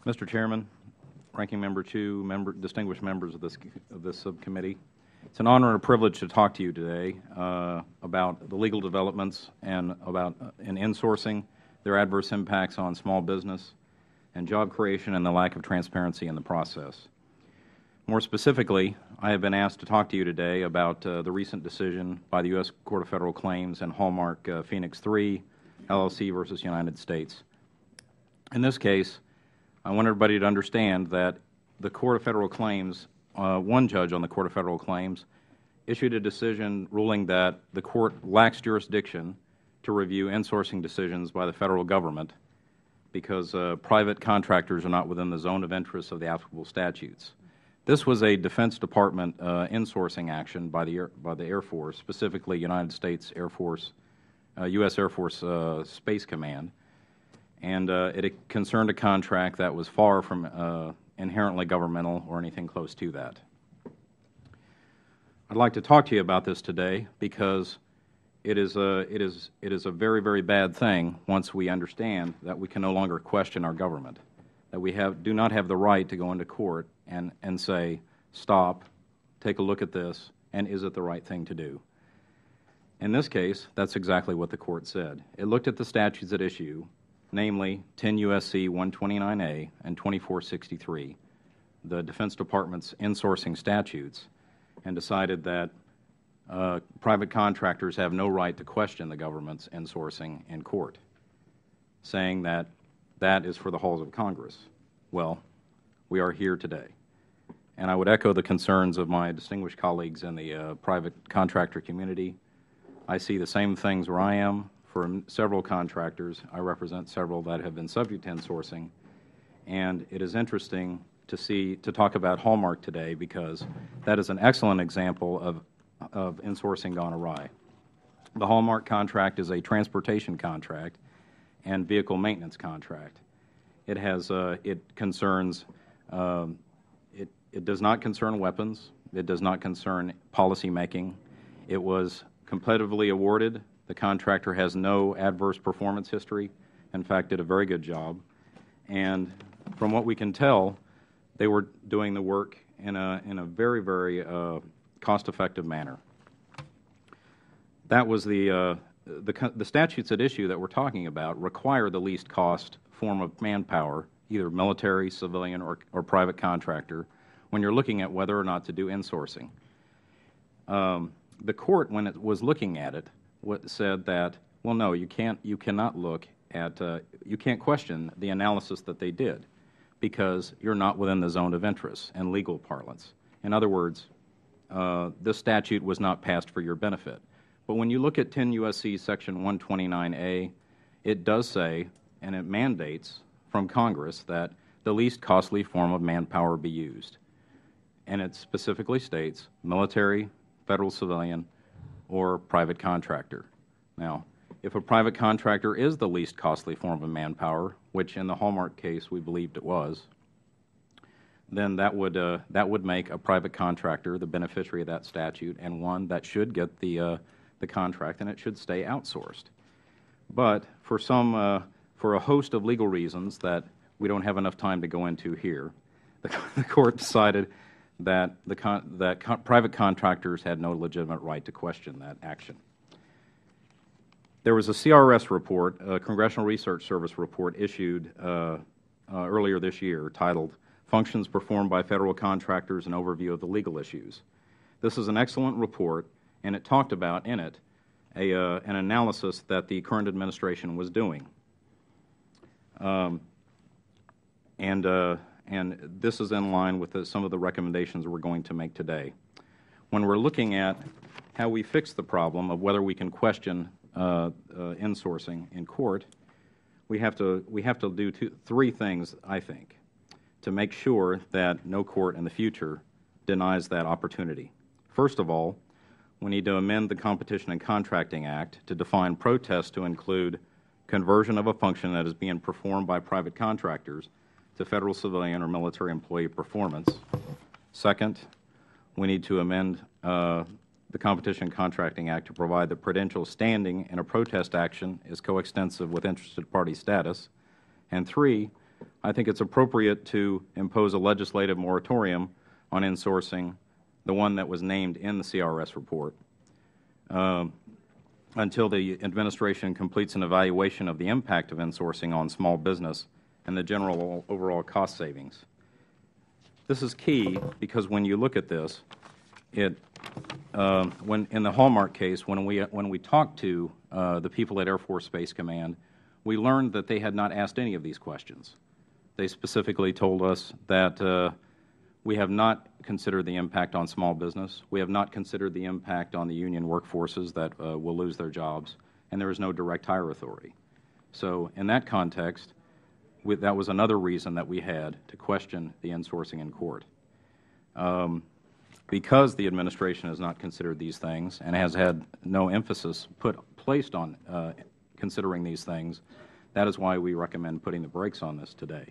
Mr. Chairman, Ranking Member Chu, distinguished members of this subcommittee, it's an honor and a privilege to talk to you today about the legal developments and about in insourcing, their adverse impacts on small business and job creation, and the lack of transparency in the process. More specifically, I have been asked to talk to you today about the recent decision by the U.S. Court of Federal Claims and Hallmark Phoenix 3, LLC versus United States. In this case, I want everybody to understand that the Court of Federal Claims, one judge on the Court of Federal Claims, issued a decision ruling that the Court lacks jurisdiction to review insourcing decisions by the Federal Government because private contractors are not within the zone of interest of the applicable statutes. This was a Defense Department insourcing action by the Air Force, specifically United States Air Force, U.S. Air Force Space Command, and it concerned a contract that was far from inherently governmental or anything close to that. I'd like to talk to you about this today because it is a very, very bad thing once we understand that we can no longer question our government, that we do not have the right to go into court and say, stop, take a look at this, and is it the right thing to do? In this case, that's exactly what the Court said. It looked at the statutes at issue, namely 10 U.S.C. 129A and 2463, the Defense Department's insourcing statutes, and decided that private contractors have no right to question the government's insourcing in court, saying that that is for the halls of Congress. Well, we are here today. And I would echo the concerns of my distinguished colleagues in the private contractor community. I see the same things where I am. For several contractors, I represent several that have been subject to insourcing, and it is interesting to talk about Hallmark today because that is an excellent example of insourcing gone awry. The Hallmark contract is a transportation contract and vehicle maintenance contract. It has it does not concern weapons. It does not concern policy making. It was competitively awarded. The contractor has no adverse performance history. In fact, did a very good job. And from what we can tell, they were doing the work in a very, very cost-effective manner. That was the statutes at issue that we're talking about require the least cost form of manpower, either military, civilian, or private contractor, when you're looking at whether or not to do insourcing. The Court, when it was looking at it, said that, well, no, you cannot look at, you can't question the analysis that they did because you're not within the zone of interest in legal parlance. In other words, this statute was not passed for your benefit. But when you look at 10 U.S.C. Section 129A, it does say, and it mandates from Congress, that the least costly form of manpower be used. And it specifically states military, federal civilian, or private contractor. Now, if a private contractor is the least costly form of manpower, which in the Hallmark case we believed it was, then that would make a private contractor the beneficiary of that statute and one that should get the contract, and it should stay outsourced. But for a host of legal reasons that we don't have enough time to go into here, the Court decided that private contractors had no legitimate right to question that action. There was a CRS report, a Congressional Research Service report issued earlier this year titled Functions Performed by Federal Contractors, an Overview of the Legal Issues. This is an excellent report, and it talked about in it an analysis that the current administration was doing. And this is in line with some of the recommendations we're going to make today. When we're looking at how we fix the problem of whether we can question insourcing in court, we have to do three things, I think, to make sure that no court in the future denies that opportunity. First of all, we need to amend the Competition and Contracting Act to define protest to include conversion of a function that is being performed by private contractors to federal, civilian, or military employee performance. Second, we need to amend the Competition and Contracting Act to provide that prudential standing in a protest action is coextensive with interested party status. And three, I think it's appropriate to impose a legislative moratorium on insourcing, the one that was named in the CRS report, until the administration completes an evaluation of the impact of insourcing on small business and the general overall cost savings. This is key because when you look at this, when in the Hallmark case, when we talked to the people at Air Force Space Command, we learned that they had not asked any of these questions. They specifically told us that we have not considered the impact on small business. We have not considered the impact on the union workforces that will lose their jobs, and there is no direct hire authority. So in that context, that was another reason that we had to question the insourcing in court. Because the administration has not considered these things and has had no emphasis placed on considering these things, that is why we recommend putting the brakes on this today.